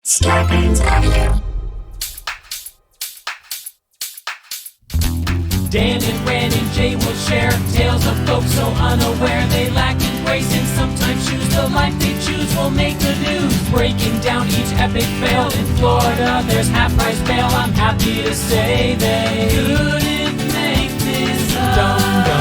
Scarpins Avenue. Dan and Ran and Jay will share tales of folks so unaware they lack in grace and sometimes choose the life they choose will make the news. Breaking down each epic fail in Florida, there's half-price bail. I'm happy to say they couldn't make this up.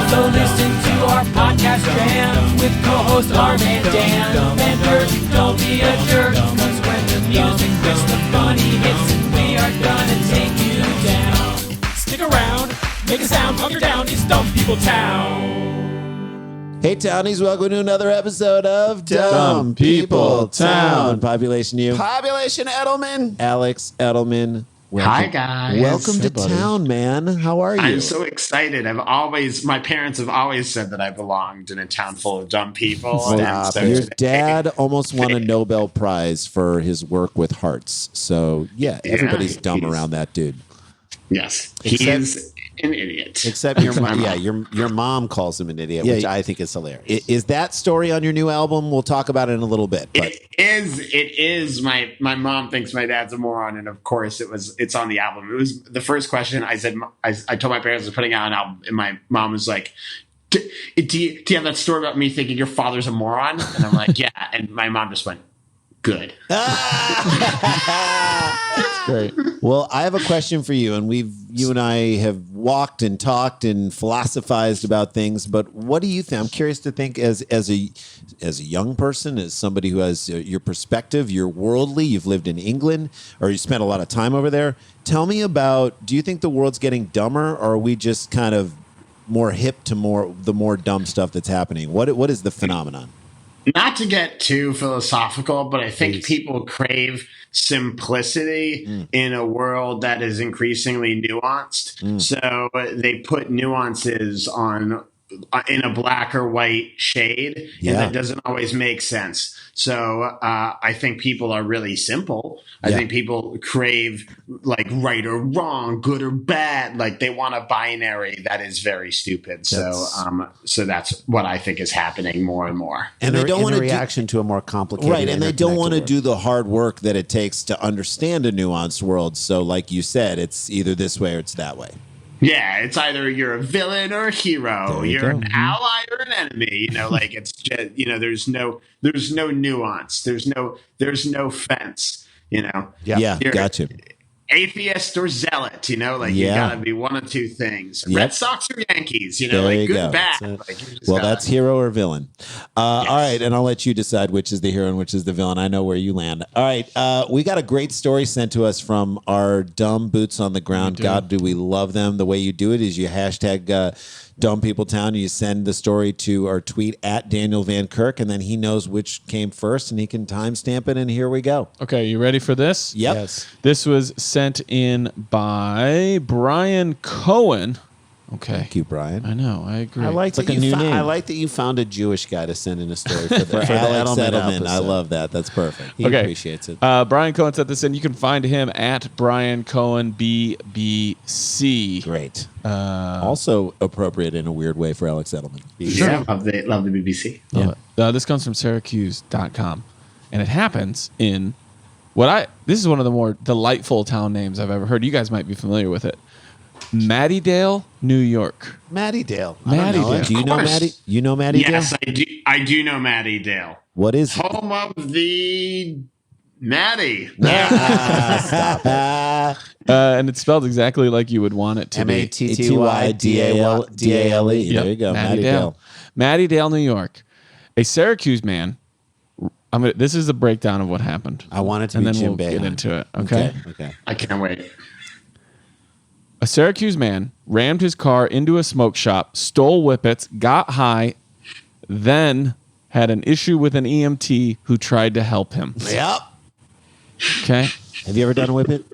So listen to our podcast jam with co-host Arm and Dan. Bender, don't be a jerk, cause when the music hits the funny hits and we are gonna take you down. Stick around. Make a sound, hunker down, it's Dumb People Town. Hey, Townies, welcome to another episode of Dumb People Town. Population you. Population Edelman. Alex Edelman. Welcome. Hi, guys. Welcome to town, man. How are you? I'm so excited. My parents have always said that I belonged in a town full of dumb people. Well, your dad almost won a Nobel Prize for his work with hearts. So, yeah, everybody's dumb around that dude. Yes. He's an idiot. Except your mom calls him an idiot, which I think is hilarious. Is that story on your new album? We'll talk about it in a little bit. But. It is. My mom thinks my dad's a moron, and of course it's on the album. It was the first question I said. I told my parents I was putting out an album, and my mom was like, do you have that story about me thinking your father's a moron? And I'm like, yeah. And my mom just went, good. That's great. Well, I have a question for you, and you and I have walked and talked and philosophized about things. But what do you think? I'm curious to think as a young person, as somebody who has your perspective, you're worldly. You've lived in England, or you spent a lot of time over there. Tell me about. Do you think the world's getting dumber, or are we just kind of more hip to the more dumb stuff that's happening? What is the phenomenon? Not to get too philosophical, but I think people crave simplicity in a world that is increasingly nuanced. So they put nuances in a black or white shade, and that doesn't always make sense. So I think people are really simple. I think people crave like right or wrong, good or bad. Like they want a binary that is very stupid. So that's what I think is happening more and more. And they don't want a reaction to a more complicated, right? And they don't want to do the hard work that it takes to understand a nuanced world. So, like you said, it's either this way or it's that way. Yeah, it's either you're a villain or a hero. You're an ally or an enemy. Like it's just, there's no nuance. There's no fence. Gotcha. Atheist or zealot. You gotta be one of two things. Yep. Red Sox or Yankees. There you good, go. bad. That's hero or villain. All right, and I'll let you decide which is the hero and which is the villain. I know where you land. All right, we got a great story sent to us from our dumb boots on the ground. God, do we love them? The way you do it is you hashtag Dumb People Town. You send the story to our tweet at Daniel Van Kirk, and then he knows which came first, and he can timestamp it. And here we go. Okay, you ready for this? Yep. Yes. This was sent in by Brian Cohen. Okay. Thank you, Brian. I know. I agree. I like it's like a new name. I like that you found a Jewish guy to send in a story for Alex Edelman. episode. I love that. That's perfect. He appreciates it. Brian Cohen sent this in. You can find him at Brian Cohen BBC. Great. Also appropriate in a weird way for Alex Edelman. Yeah, love the BBC. Yeah. This comes from Syracuse.com. And it happens in this is one of the more delightful town names I've ever heard. You guys might be familiar with it. Mattydale, New York. Mattydale. Mattydale. Do you know Maddie? You know Mattydale? Yes, I do. I do know Mattydale. What is home of the Maddie? And it's spelled exactly like you would want it to be. Mattydale. Yep. There you go. Mattydale, New York. A Syracuse man. This is a breakdown of what happened. I want it to and be then Jim we'll Behan. get into it. Okay. I can't wait. A Syracuse man rammed his car into a smoke shop, stole Whippets, got high, then had an issue with an EMT who tried to help him. Yep. Okay. Have you ever done a Whippet?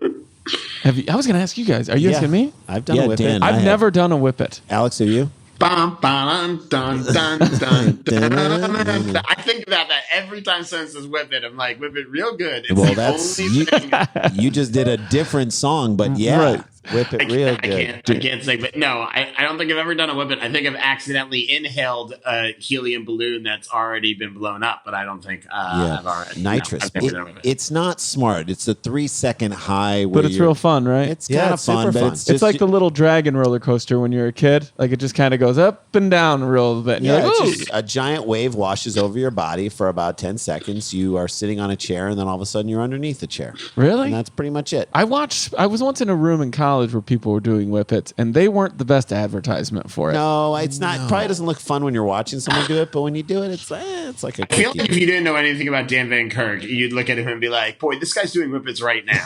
I was going to ask you guys. Are you asking me? I've done a Whippet. Dan, I've never done a Whippet. Alex, have you? Bum, dun, dun, dun, dun, dun. I think about that every time someone says Whippet. I'm like, Whippet real good. It's Well, the that's only thing. you just did a different song, but yeah. Right. Whip it real good. I can't say, but no, I don't think I've ever done a whippet. I think I've accidentally inhaled a helium balloon that's already been blown up, but I don't think I've already. Nitrous. No, I've never done a whippet. It's not smart. It's a 3-second high. But it's real fun, right? It's kind of it's fun, super but fun. It's like the little dragon roller coaster when you're a kid. Like it just kind of goes up and down a little bit. And Yeah, you're like, it's ooh. just a giant wave washes over your body for about 10 seconds. You are sitting on a chair, and then all of a sudden you're underneath the chair. Really? And that's pretty much it. I was once in a room in college where people were doing whippets, and they weren't the best advertisement for it. No, it's not. It probably doesn't look fun when you're watching someone do it, but when you do it, it's like a I feel cookie. like if you didn't know anything about Dan Van Kirk, you'd look at him and be like, "Boy, this guy's doing whippets right now."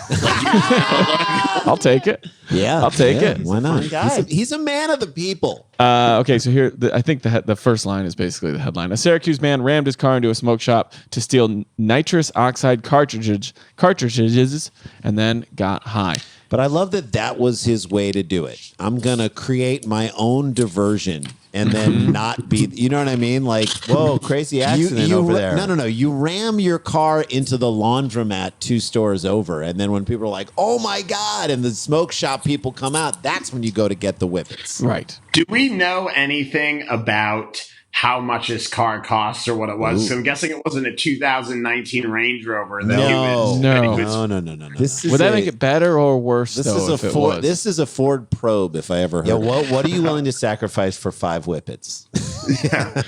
I'll take it. Yeah, I'll take it. Why not? fun guy. He's a man of the people. Okay, so here, I think the first line is basically the headline. A Syracuse man rammed his car into a smoke shop to steal nitrous oxide cartridges, and then got high. But I love that was his way to do it. I'm going to create my own diversion and then not be, you know what I mean? Like, Whoa, crazy accident over there. No. You ram your car into the laundromat 2 stores over. And then when people are like, oh my God, and the smoke shop people come out, that's when you go to get the whippets. Right. Do we know anything about how much this car costs or what it was? So I'm guessing it wasn't a 2019 Range Rover. That he was, No. that he was- No. Would that make it better or worse? This though, is a if it Ford. was? This is a Ford Probe, if I ever heard. Yeah, of it. what are you willing to sacrifice for 5 whippets?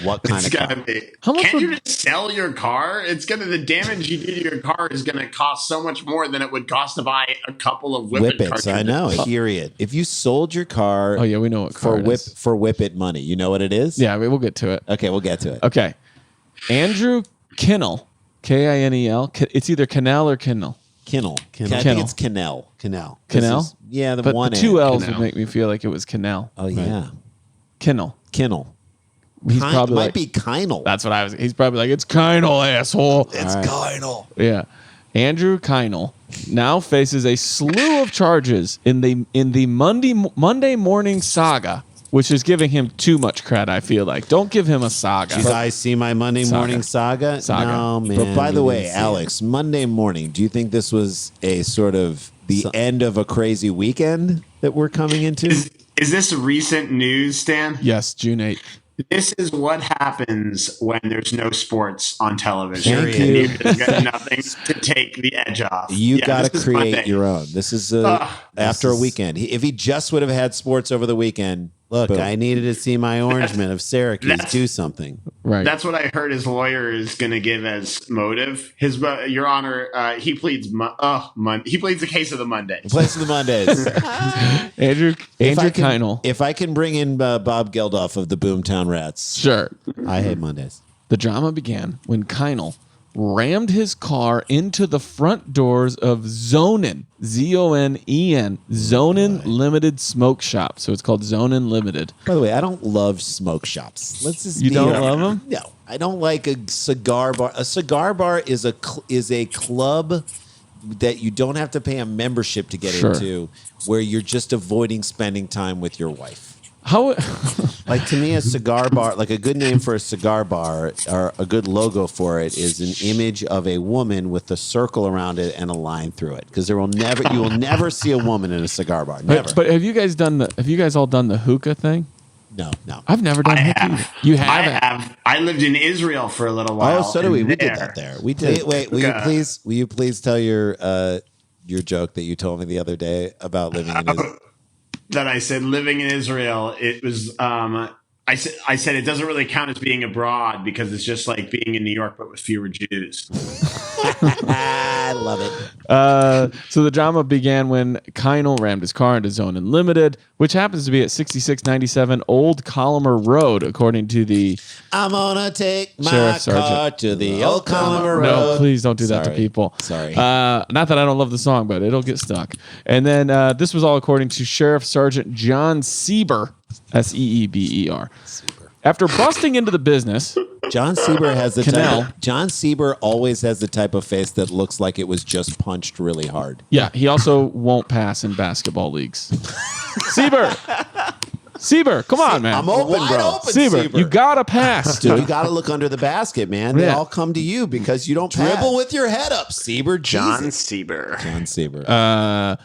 What kind It's of gotta car? be. How much Can't would- you just sell your car? It's gonna the damage you do to your car is gonna cost so much more than it would cost to buy a couple of whippet Whippets, I cartridges. know. Period. If you sold your car, Oh yeah, we know what car for it whip is. for whippet money, you know what it is? Yeah, we'll get to it. Okay, we'll get to it. Okay, Andrew Kinnell, Kinel. It's either Canal or Kinnell. Kinnell. I think Kinnell. it's Kinnell. Canal. Canal? Yeah, the But one the 2 N. L's Canal. would make me feel like it was Canal. Oh yeah, Kinnell. Kinnell. He's It probably might like, be Kinel. that's what I was. He's probably like, it's Kinel, asshole. It's Kinel. Yeah. Andrew Kinel now faces a slew of charges in the Monday morning saga, which is giving him too much credit, I feel like. Don't give him a saga. You guys see my Monday morning saga? Saga. No, man. But by the we way, didn't see Alex, Monday morning, do you think this was a sort of the end of a crazy weekend that we're coming into? Is this recent news, Stan? Yes, June 8th. This is what happens when there's no sports on television. Thank And you. you've got nothing to take the edge off. You Yeah, got to this is create Monday. your own. This is after a weekend. If he just would have had sports over the weekend, Look, boom. I needed to see my Orangeman of Syracuse That's- do something. Right. That's what I heard his lawyer is going to give as motive. Your Honor, he pleads. He pleads the case of the Monday. Place of the Mondays. Andrew Kinel. If I can bring in Bob Geldof of the Boomtown Rats. Sure. I hate Mondays. The drama began when Kinel rammed his car into the front doors of Zonin, Zonen, Zonin Limited Smoke Shop. So it's called Zonin Limited. By the way, I don't love smoke shops. Let's just You be don't honest. love them? No, I don't like a cigar bar. A cigar bar is a club that you don't have to pay a membership to get Sure. into, where you're just avoiding spending time with your wife. How? Like, to me, a cigar bar, like a good name for a cigar bar or a good logo for it is an image of a woman with a circle around it and a line through it. Because you will never see a woman in a cigar bar. Never. But have you guys all done the hookah thing? No. I've never done I hookah. have. either. You haven't? I have. I lived in Israel for a little while. Oh, so do we. and We did that there. We did. Wait, will you please tell your joke that you told me the other day about living in Israel? That I said living in Israel, it was I said it doesn't really count as being abroad because it's just like being in New York but with fewer Jews. I love it. So the drama began when Kinel rammed his car into Zonin Limited, which happens to be at 6697 Old Collimer Road, according to the... I'm gonna take my Sheriff car Sergeant. to the old Collimer Road. No, please don't do that to Sorry. people. Sorry. Not that I don't love the song, but it'll get stuck. And then this was all according to Sheriff Sergeant John Sieber, Seeber. After busting into the business, John Sieber has the Canal. type. John Sieber always has the type of face that looks like it was just punched really hard. yeah, he also won't pass in basketball leagues. Sieber, come on, man. I'm open, wide bro. open, Sieber, you gotta pass. Dude, you got to look under the basket, man. They Yeah. all come to you because you don't Dribble pass. with your head up, Sieber. John Jesus. Sieber. John Sieber.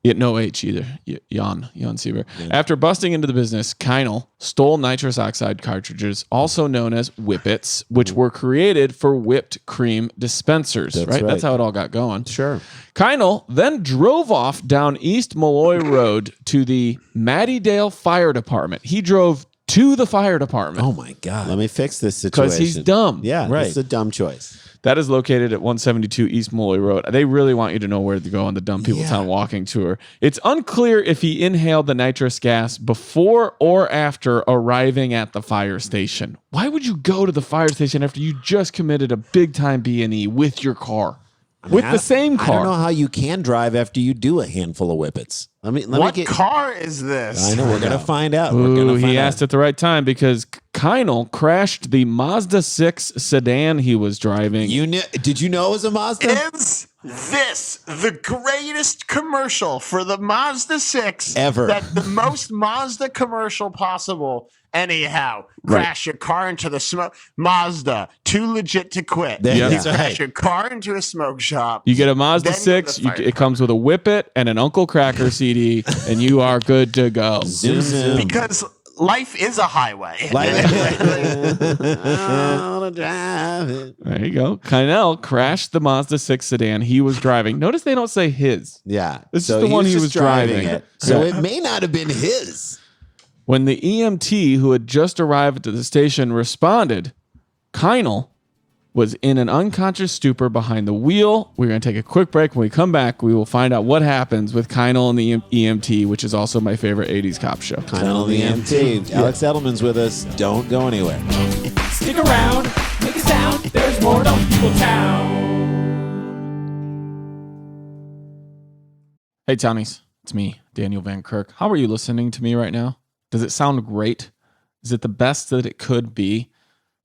No H either. Jan Sieber. Yeah. After busting into the business, Keinl stole nitrous oxide cartridges, also known as Whippets, which were created for whipped cream dispensers. Right? That's how it all got going. Sure. Keinl then drove off down East Malloy Road to the Mattydale Fire Department. He drove to the fire department. Oh my God. Let me fix this situation. Because he's dumb. Yeah, right. It's a dumb choice. That is located at 172 East Malloy Road. They really want you to know where to go on the Dumb People Town walking tour. It's unclear if he inhaled the nitrous gas before or after arriving at the fire station. Why would you go to the fire station after you just committed a big-time B&E with your car? The same car. I don't know how you can drive after you do a handful of Whippets. What car is this? I know. We're going to find out. He asked at the right time because Keinl crashed the Mazda 6 sedan he was driving. Did you know it was a Mazda? Is this the greatest commercial for the Mazda 6 ever? The most Mazda commercial possible. Anyhow, crash your car into the smoke. Mazda, too legit to quit. Yep. You crash your car into a smoke shop. You get a Mazda 6. It comes with a Whippet and an Uncle Cracker CD, and you are good to go. Zoom, zoom. Because life is a highway. There you go. Keinl crashed the Mazda 6 sedan he was driving. Notice they don't say his. Yeah. This is the one he was driving. It. So it may not have been his. When the EMT who had just arrived at the station responded, Keinl was in an unconscious stupor behind the wheel. We're going to take a quick break. When we come back, we will find out what happens with Keinl and the EMT, which is also my favorite 80s cop show. Keinl and the EMT. Alex Edelman's with us. Don't go anywhere. Stick around, make a sound. There's more Dumb People Town. Hey, Townies. It's me, Daniel Van Kirk. How are you listening to me right now? Does it sound great? Is it the best that it could be?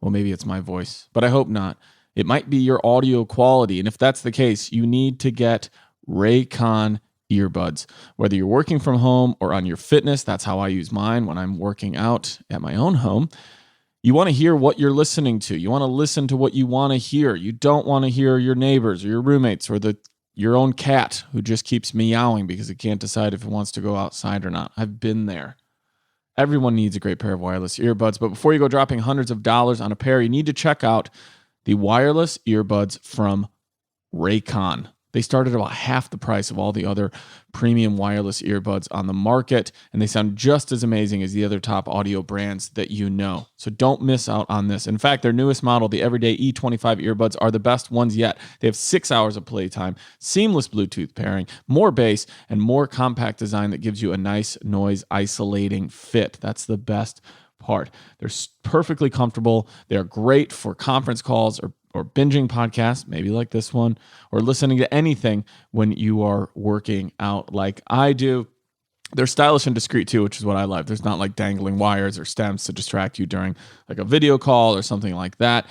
Well, maybe it's my voice, but I hope not. It might be your audio quality, and if that's the case, you need to get Raycon earbuds. Whether you're working from home or on your fitness, that's how I use mine when I'm working out at my own home. You want to hear what you're listening to. You want to listen to what you want to hear. You don't want to hear your neighbors or your roommates or your own cat who just keeps meowing because it can't decide if it wants to go outside or not. I've been there. Everyone needs a great pair of wireless earbuds, but before you go dropping hundreds of dollars on a pair, you need to check out the wireless earbuds from Raycon. They start at about half the price of all the other premium wireless earbuds on the market, and they sound just as amazing as the other top audio brands that you know. So don't miss out on this. In fact, their newest model, the Everyday E25 earbuds, are the best ones yet. They have 6 hours of playtime, seamless Bluetooth pairing, more bass, and more compact design that gives you a nice noise isolating fit. That's the best part. They're perfectly comfortable. They're great for conference calls or binging podcasts, maybe like this one, or listening to anything when you are working out like I do. They're stylish and discreet too, which is what I love. There's not like dangling wires or stems to distract you during like a video call or something like that.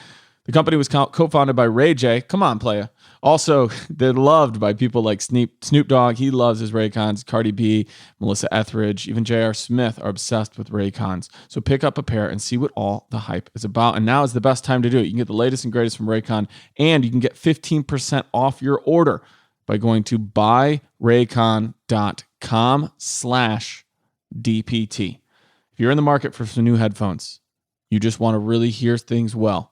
The company was co-founded by Ray J. Come on, playa. Also, they're loved by people like Snoop Dogg. He loves his Raycons. Cardi B, Melissa Etheridge, even J.R. Smith are obsessed with Raycons. So pick up a pair and see what all the hype is about. And now is the best time to do it. You can get the latest and greatest from Raycon, and you can get 15% off your order by going to buyraycon.com/DPT. If you're in the market for some new headphones, you just want to really hear things well,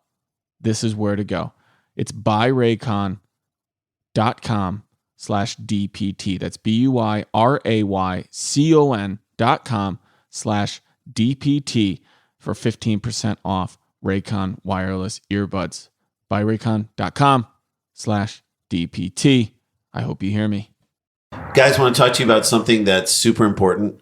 this is where to go. It's buyraycon.com/DPT. That's buyraycon.com/DPT for 15% off Raycon wireless earbuds. Buyraycon.com/DPT. I hope you hear me. Guys, want to talk to you about something that's super important,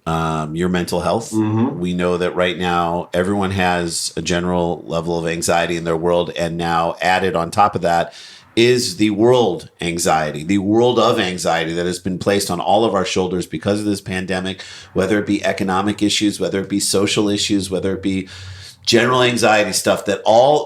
your mental health. Mm-hmm. We know that right now everyone has a general level of anxiety in their world, and now added on top of that is the world anxiety, the world of anxiety that has been placed on all of our shoulders because of this pandemic, whether it be economic issues, whether it be social issues, whether it be general anxiety stuff that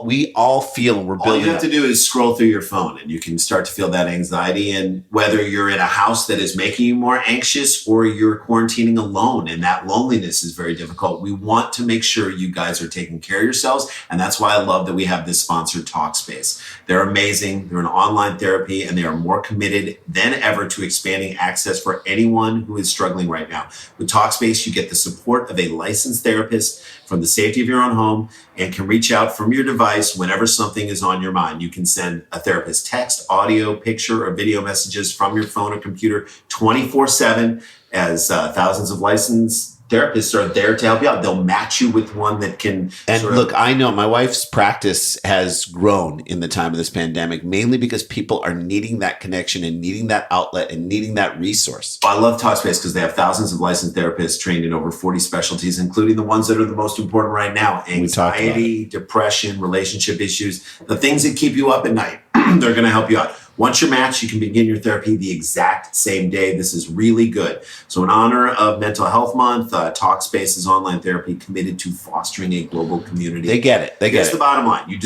we all feel we're building. All you have to do is scroll through your phone and you can start to feel that anxiety. And whether you're in a house that is making you more anxious or you're quarantining alone and that loneliness is very difficult, we want to make sure you guys are taking care of yourselves. And that's why I love that we have this sponsor, Talkspace. They're amazing. They're an online therapy and they are more committed than ever to expanding access for anyone who is struggling right now. With Talkspace, you get the support of a licensed therapist from the safety of your own home and can reach out from your device whenever something is on your mind. You can send a therapist text, audio, picture, or video messages from your phone or computer 24/7 as thousands of licensed therapists are there to help you out. They'll match you with one that can. And look, I know my wife's practice has grown in the time of this pandemic, mainly because people are needing that connection and needing that outlet and needing that resource. I love Talkspace because they have thousands of licensed therapists trained in over 40 specialties, including the ones that are the most important right now: anxiety, depression, relationship issues, the things that keep you up at night. They're going to help you out. Once you're matched, you can begin your therapy the exact same day. This is really good. So in honor of Mental Health Month, Talkspace is online therapy committed to fostering a global community. They get it. That's the bottom line. You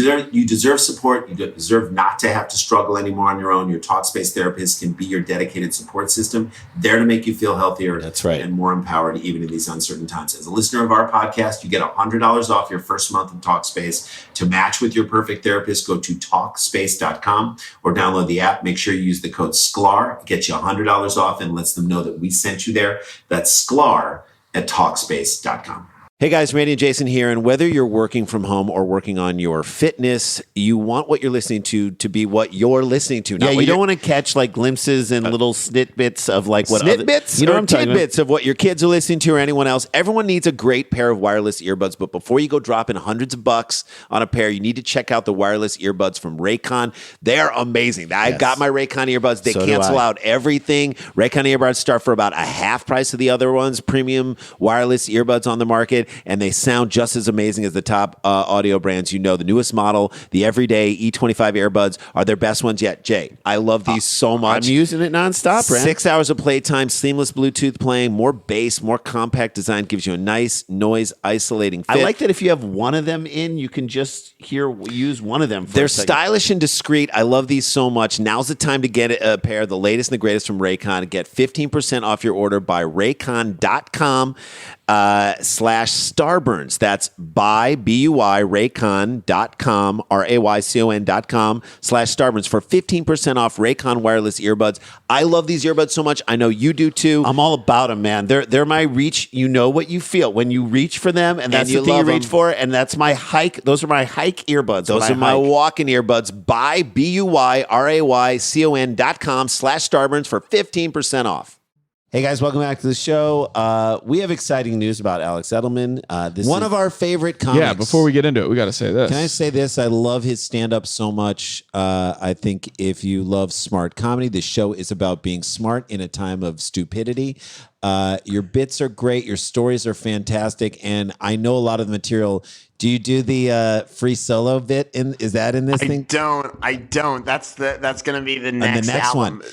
deserve support. You deserve not to have to struggle anymore on your own. Your Talkspace therapist can be your dedicated support system, there to make you feel healthier. That's right. And more empowered even in these uncertain times. As a listener of our podcast, you get $100 off your first month of Talkspace. To match with your perfect therapist, go to Talkspace.com or download the app. Make sure you use the code SCLAR. It gets you $100 off and lets them know that we sent you there. That's SCLAR at Talkspace.com. Hey guys, Randy and Jason here. And whether you're working from home or working on your fitness, you want what you're listening to be what you're listening to. Yeah, you don't want to catch like glimpses and little snitbits of like what snitbits, you know, what I'm tidbits of what your kids are listening to or anyone else. Everyone needs a great pair of wireless earbuds, but before you go dropping hundreds of bucks on a pair, you need to check out the wireless earbuds from Raycon. They are amazing. I've got my Raycon earbuds. They cancel out everything. Raycon earbuds start for about a half price of the other ones, premium wireless earbuds on the market. And they sound just as amazing as the top audio brands. You know, the newest model, the everyday E25 earbuds are their best ones yet. Jay, I love these so much. I'm using it nonstop, Brand. 6 hours of playtime, seamless Bluetooth playing, more bass, more compact design, gives you a nice noise isolating fit. I like that if you have one of them in, you can just use one of them. They're stylish and discreet. I love these so much. Now's the time to get a pair, the latest and the greatest from Raycon. Get 15% off your order by raycon.com. /Starburns. That's by BUI Raycon.com, RAYCON.com /Starburns for 15% off Raycon wireless earbuds. I love these earbuds so much. I know you do too. I'm all about them, man. They're my reach. You know what you feel when you reach for them, and that's the thing you reach for. And that's my hike. Those are my hike earbuds. Those are my walking earbuds by BUI RAYCON.com /Starburns for 15% off. Hey guys, welcome back to the show. We have exciting news about Alex Edelman. This is one of our favorite comics. Yeah, before we get into it, we got to say this. Can I say this? I love his stand-up so much. I think if you love smart comedy, this show is about being smart in a time of stupidity. Your bits are great. Your stories are fantastic. And I know a lot of the material. Do you do the free solo bit? Is that in this thing? I don't. That's going to be the next one.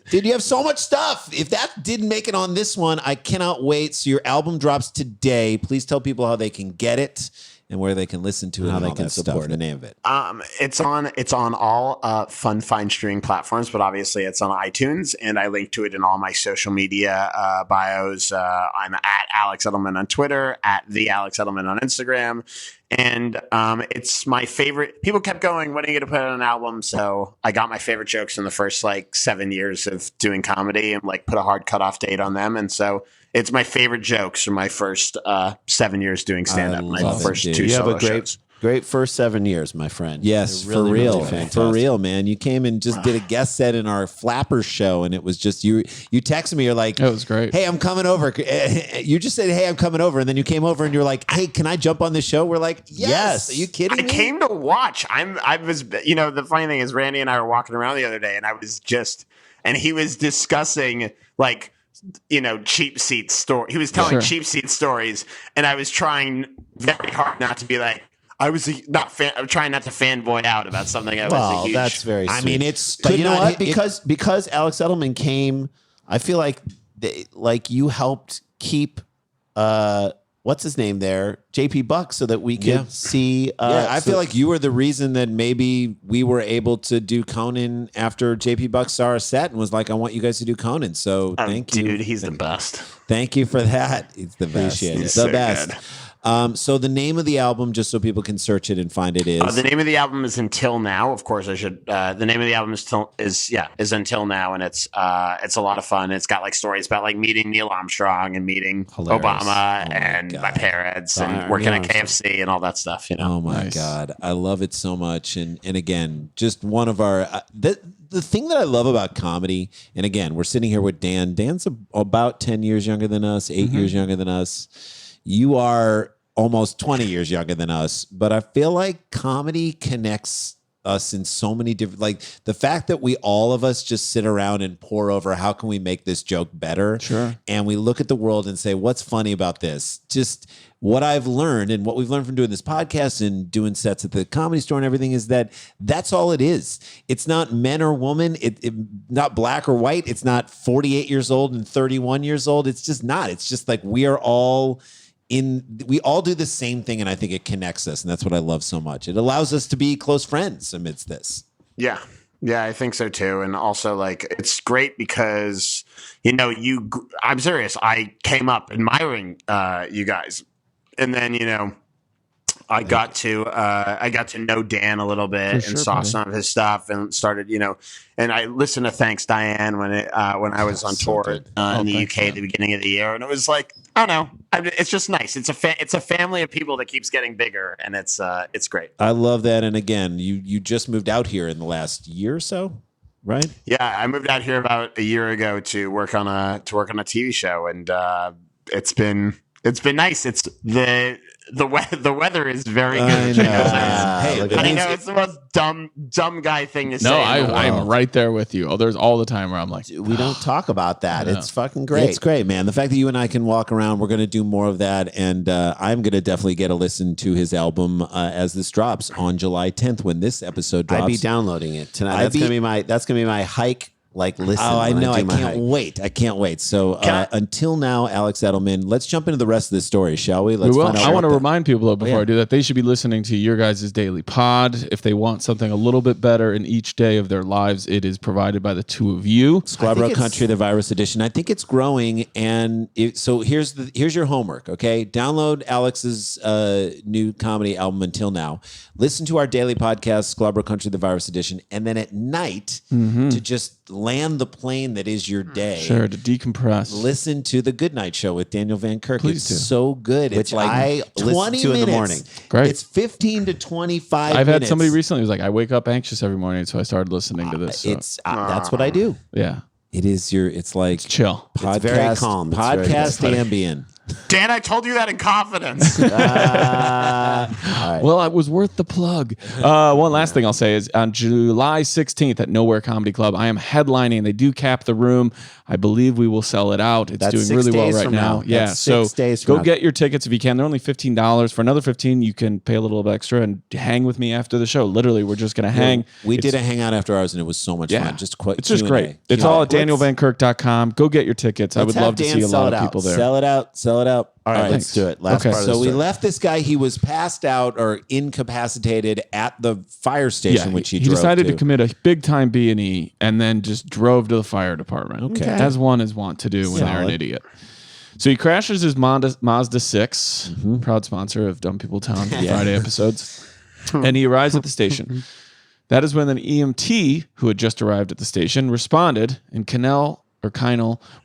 Dude, you have so much stuff. If that didn't make it on this one, I cannot wait. So your album drops today. Please tell people how they can get it and where they can listen to it, and how they can support the name of it. It's on all fine streaming platforms, but obviously it's on iTunes, and I link to it in all my social media bios. I'm at Alex Edelman on Twitter, at the Alex Edelman on Instagram. And it's my favorite. People kept going, when are you going to put out an album? So I got my favorite jokes in the first 7 years of doing comedy and put a hard cutoff date on them. And so it's my favorite jokes from my first 7 years doing stand-up. My first two solo shows. Great first 7 years, my friend. Yes, really, for real. Really for real, man. You came and just did a guest set in our Flappers show, and it was just you texted me, you're like, it was great. Hey, I'm coming over. You just said, hey, I'm coming over, and then you came over and you're like, hey, can I jump on this show? We're like, yes. Are you kidding me? I came to watch. I was, the funny thing is Randy and I were walking around the other day, and and he was discussing cheap seat story. He was telling cheap seat stories, and I was trying very hard not to be like, I'm trying not to fanboy out about something. That's very sweet. I mean, it's... But you know what? Because Alex Edelman came, I feel like you helped keep what's his name there, JP Buck, so that we could see. I feel like you were the reason that maybe we were able to do Conan after JP Buck saw our set and was like, I want you guys to do Conan. So thank you. Dude, he's the best. Thank you for that. He's the best. He's the so best. good. So the name of the album, just so people can search it and find it, is The name of the album is Until Now. Of course, I should. The name of the album is Until Now, and it's a lot of fun. It's got like stories about like meeting Neil Armstrong and meeting Hilarious. Obama and my parents and working at KFC and all that stuff. You know. Oh my God, I love it so much. And again, just one of our the thing that I love about comedy. And again, we're sitting here with Dan. Dan's about 10 years younger than us, 8 years younger than us. You are almost 20 years younger than us, but I feel like comedy connects us in so many different, like the fact that we all of us just sit around and pore over how can we make this joke better. Sure. And we look at the world and say, what's funny about this? Just what I've learned and what we've learned from doing this podcast and doing sets at the Comedy Store and everything is that that's all it is. It's not men or women. It not black or white. It's not 48 years old and 31 years old. It's just not. It's just like we all do the same thing, and I think it connects us, and that's what I love so much. It allows us to be close friends amidst this. Yeah. Yeah, I think so too. And also, like, it's great because, you know, I'm serious. I came up admiring you guys. And then, you know, I got to know Dan a little bit and saw some of his stuff and started, you know, and I listened to Thanks Diane when I was on tour in the UK at the beginning of the year, and it was like, I don't know, it's just nice. It's a family of people that keeps getting bigger, and it's great. I love that. And again, you just moved out here in the last year or so, right? Yeah, I moved out here about a year ago to work on a TV show, and it's been nice. It's the weather is very good. I know it's the most dumb guy thing to say. No, I'm right there with you. Oh, there's all the time where I'm like, we don't talk about that. Yeah. It's fucking great. It's great, man. The fact that you and I can walk around, we're going to do more of that. And I'm going to definitely get a listen to his album as this drops on July 10th when this episode drops. I'd be downloading it tonight. That's gonna be my hike. Like, listen. Oh, I know. I can't can't wait. So until now, Alex Edelman, let's jump into the rest of this story, shall we? Let's find out. I want to remind people, though, before I do that, they should be listening to your guys' daily pod. If they want something a little bit better in each day of their lives, it is provided by the two of you. Scarborough Country, the Virus Edition. I think it's growing. And so here's your homework, okay? Download Alex's new comedy album, Until Now. Listen to our daily podcast, Scarborough Country, the Virus Edition. And then at night, to just land the plane that is your day. Sure, to decompress. Listen to the Good Night Show with Daniel Van Kirk. Please It's do. so good. Which It's like I 20 listen to minutes. in the morning. Great. It's 15 to 25 I've minutes. had somebody recently who's like, I wake up anxious every morning, so I started listening to this. So, It's that's what I do. yeah, It is it's like chill. podcast, It's very calm. It's very podcast good. Ambien. Dan, I told you that in confidence. Well, it was worth the plug. One last thing I'll say is on July 16th at Nowhere Comedy Club, I am headlining. They do cap the room. I believe we will sell it out. It's That's doing 6 really well days right from now. now. Yeah, That's so 6 days from go now. get your tickets if you can. They're only $15. For another $15, you can pay a little bit extra and hang with me after the show. Literally, we're just going to hang. We did a hangout after ours, and it was so much fun. Just quick. It's just Q&A. great. It's all at DanielVanKirk.com. Go get your tickets. I would love to see a lot of people there. Sell it out. Sell it out. All right, let's do it. Last Okay. part of the So we story. left this guy. He was passed out or incapacitated at the fire station, which he drove decided to commit a big time B&E and then just drove to the fire department. Okay. As one is wont to do when they're an Solid. idiot. So he crashes his Mazda 6, proud sponsor of Dumb People Town Friday episodes, and he arrives at the station. That is when an EMT who had just arrived at the station responded, and Kynell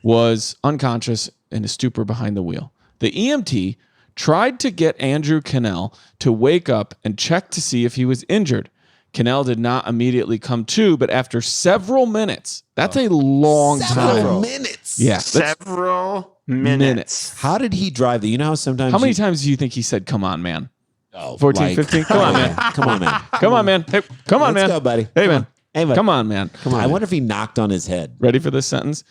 was unconscious in a stupor behind the wheel. The EMT tried to get Andrew Kynell to wake up and check to see if he was injured. Kynell did not immediately come to, but after several minutes, that's a long time. Several minutes. Yeah. Several minutes. How did he drive that? You know how sometimes How many times do you think he said, come on, man? Oh, 14, 15? Come on, man. Come on, man. Come on, man. Hey, come on, Let's man. go, buddy. Hey, man. Hey, buddy. Come on, man. I wonder if he knocked on his head. Ready for this sentence?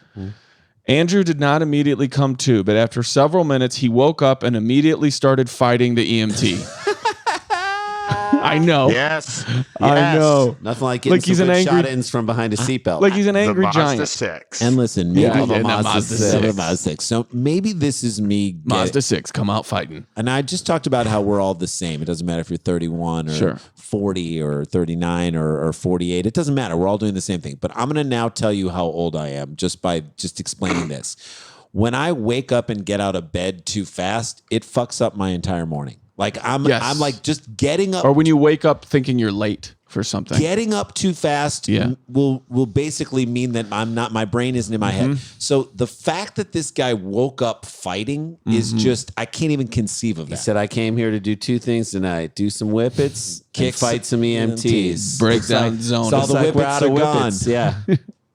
Andrew did not immediately come to, but after several minutes, he woke up and immediately started fighting the EMT. I know. Yes. I know. Nothing like getting Like he's some an good angry- shot-ins from behind a seatbelt. Like he's an The angry Mazda giant. 6. And listen, maybe Yeah, the and that Mazda Mazda 6. 6. Mazda 6. So maybe this is me. Mazda 6 come out fighting. And I just talked about how we're all the same. It doesn't matter if you're 31 or Sure. 40 or 39 or 48. It doesn't matter. We're all doing the same thing. But I'm going to now tell you how old I am just by just explaining this. When I wake up and get out of bed too fast, it fucks up my entire morning. Like I'm like just getting up. Or when you wake up thinking you're late for something. Getting up too fast will basically mean that my brain isn't in my head. So the fact that this guy woke up fighting is just, I can't even conceive of He that. said, I came here to do two things tonight. Do some whippets, Kick and fight some EMTs. Breakdown zone. Saw It's the like we're whippets out are of gone. whippets. Yeah.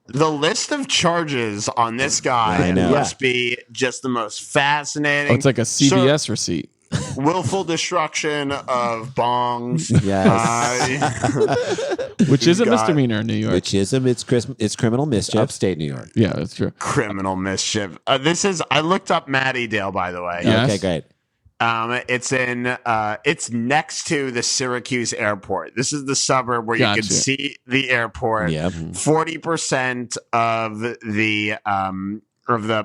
The list of charges on this guy I know. must be just the most fascinating. Oh, it's like a CVS receipt. Willful destruction of bongs. Yes. Which is a God. misdemeanor in New York. Which is it's criminal mischief. Upstate New York. Yeah, that's true. Criminal mischief. I looked up Mattydale, by the way. Yeah. Okay, Yes. great. It's next to the Syracuse airport. This is the suburb where you Gotcha. can see the airport. Yeah. 40% of the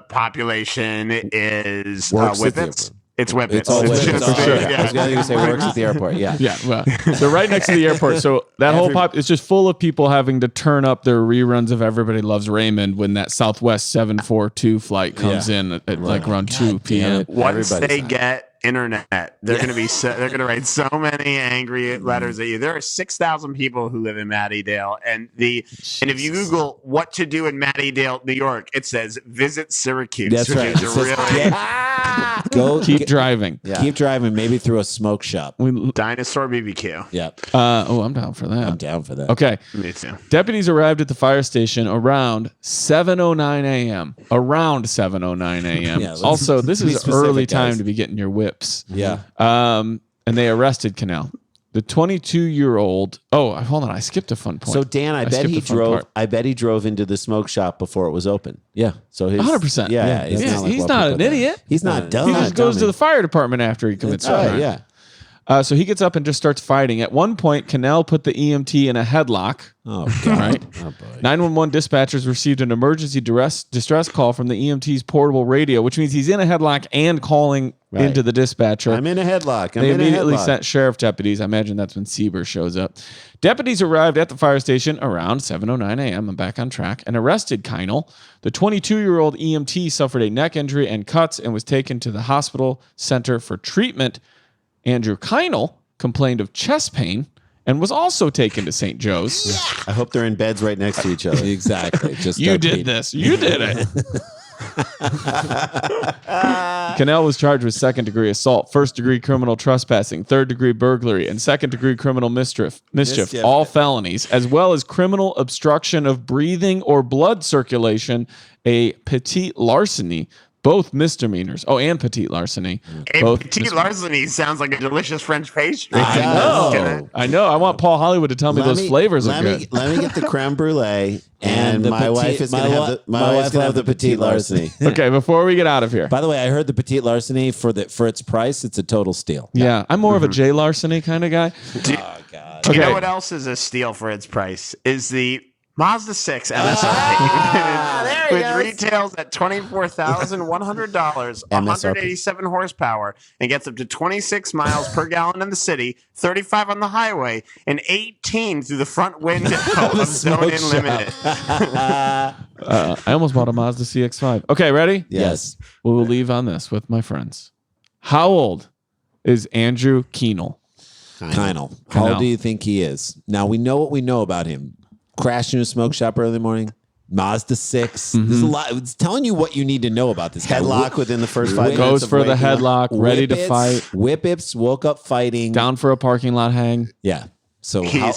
population is Works at the Whippets. airport. It's Whippets. It's all It's Whippets. just- Oh, I yeah. was going to say works at the airport. Yeah. Yeah, well, they're right next to the airport. So that whole it's just full of people having to turn up their reruns of Everybody Loves Raymond when that Southwest 742 flight comes in at like around 2 p.m. Once Everybody's they on. get internet, they're going to be they're going to write so many angry letters at you. There are 6,000 people who live in Mattydale, and if you Google what to do in Mattydale, New York, it says visit Syracuse. That's which right. is It says really Go Keep driving. Yeah. Keep driving, maybe through a smoke shop. dinosaur BBQ. Yeah. I'm down for that. I'm down for that. Okay. Me too. Deputies arrived at the fire station around 7:09 a.m. Around 7:09 a.m. Yeah, let's Also, this be is specific, early time guys. to be getting your whips. Yeah. And they arrested Cannell. The 22-year-old. Oh, hold on. I skipped a fun point. So Dan, I bet skipped he a fun drove. part. I bet he drove into the smoke shop before it was open. Yeah. So his 100%. Yeah, Yeah, it's He's like, not an idiot. He's not dumb. He just goes to the fire department after he commits a That's crime. right, yeah. So he gets up and just starts fighting. At one point, Cannell put the EMT in a headlock. Oh, God. Right. Oh, boy. 911 dispatchers received an emergency distress call from the EMT's portable radio, which means he's in a headlock and calling into the dispatcher. I'm in a headlock. They immediately sent sheriff deputies. I imagine that's when Sieber shows up. Deputies arrived at the fire station around 7:09 a.m. I'm back on track and arrested Keinel. The 22-year-old EMT suffered a neck injury and cuts and was taken to the hospital center for treatment. Andrew Keinel complained of chest pain and was also taken to St. Joe's. I hope they're in beds right next to each other. Exactly. Just You start did beating. this. You did it. Cannell was charged with second-degree assault, first-degree criminal trespassing, third-degree burglary, and second-degree criminal mischief, all felonies, as well as criminal obstruction of breathing or blood circulation, a petite larceny, both misdemeanors. Oh, and petite larceny. Both Petit larceny sounds like a delicious French pastry. I know. I know. I want Paul Hollywood to tell me those flavors are good. Let me get the creme brulee, and the my petite- wife is my going to wa- have the my my wife wife's going to have the petite larceny. Okay, before we get out of here. By the way, I heard the petite larceny for its price, it's a total steal. Yeah, I'm more of a Jay Larceny kind of guy. Oh, God. Do you Okay. know what else is a steal for its price? Is the Mazda 6 MSRP, which retails at $24,100, 187 horsepower, and gets up to 26 miles per gallon in the city, 35 on the highway, and 18 through the front window of Zone Unlimited. I almost bought a Mazda CX-5. Okay, ready? Yes. We will leave on this with my friends. How old is Andrew Keinel? Keinel. How old do you think he is? Now, we know what we know about him. Crashed into a smoke shop early morning. Mazda 6. There's a lot. It's telling you what you need to know about this guy. Headlock within the first 5 minutes. Goes of for the waking up. headlock, ready to Whippets, fight. Whippets woke up fighting. Down for a parking lot hang. Yeah. So how,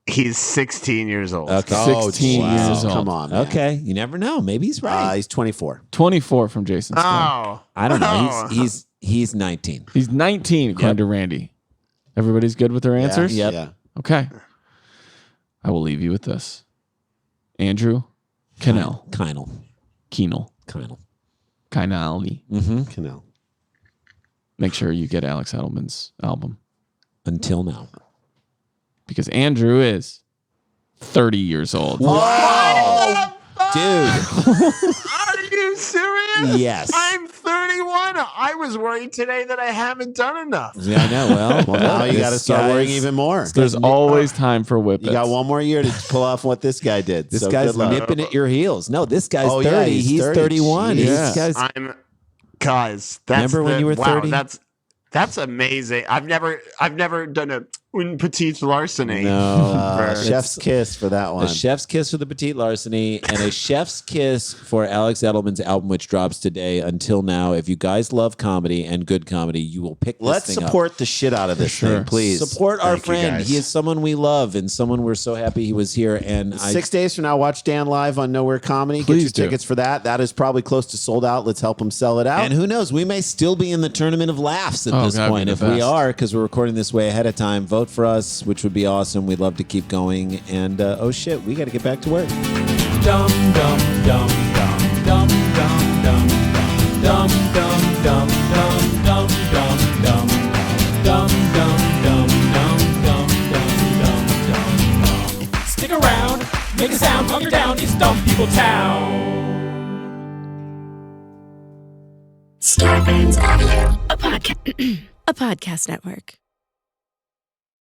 He's 16 years old. okay. 16 years old. Come on, man. Okay. You never know. Maybe he's right. He's 24. 24 from Jason Stone. Oh. I don't know. Oh. He's 19. He's 19, according to Randy. Everybody's good with their answers? Yep. Yeah. Okay. I will leave you with this. Andrew Keinel. Keinel. Keinel. Keinali. Canal. Make sure you get Alex Edelman's album. Until now. because Andrew is 30 years old. Wow. Dude. Are you serious? Yes. I'm 31. I was worried today that I haven't done enough. Yeah, I know. Well, now you got to start worrying even more. There's always time for whippets. You got one more year to pull off what this guy did. This So guy's good luck. nipping at your heels. No, this guy's Oh, 30. yeah, he's he's 30. 31. Jeez. This guy's Guys, that's Remember when you were 30? Wow, that's amazing. I've never done a une petite larceny. No, chef's kiss for that one. a chef's kiss for the petite larceny and a chef's kiss for Alex Edelman's album, which drops today. Until now, if you guys love comedy and good comedy, you will pick this Let's thing support the shit out of this thing, please. Support our Thank you, friend. guys. He is someone we love and someone we're so happy he was here. And 6 days from now, watch Dan live on Nowhere Comedy. Please Get your do. tickets for that. That is probably close to sold out. Let's help him sell it out. And who knows? We may still be in the tournament of laughs at Oh, this that'd be point. the If we best. are, because we're recording this way ahead of time, vote for us, which would be awesome. We'd love to keep going. And oh shit, we got to get back to work. Dum dum dum dum dum dum dum dum dum dum dum dum dum dum dum dum dum dum. Stick around, make a sound, calm you down. It's Dumb People Town. Starburns Audio. A podcast network.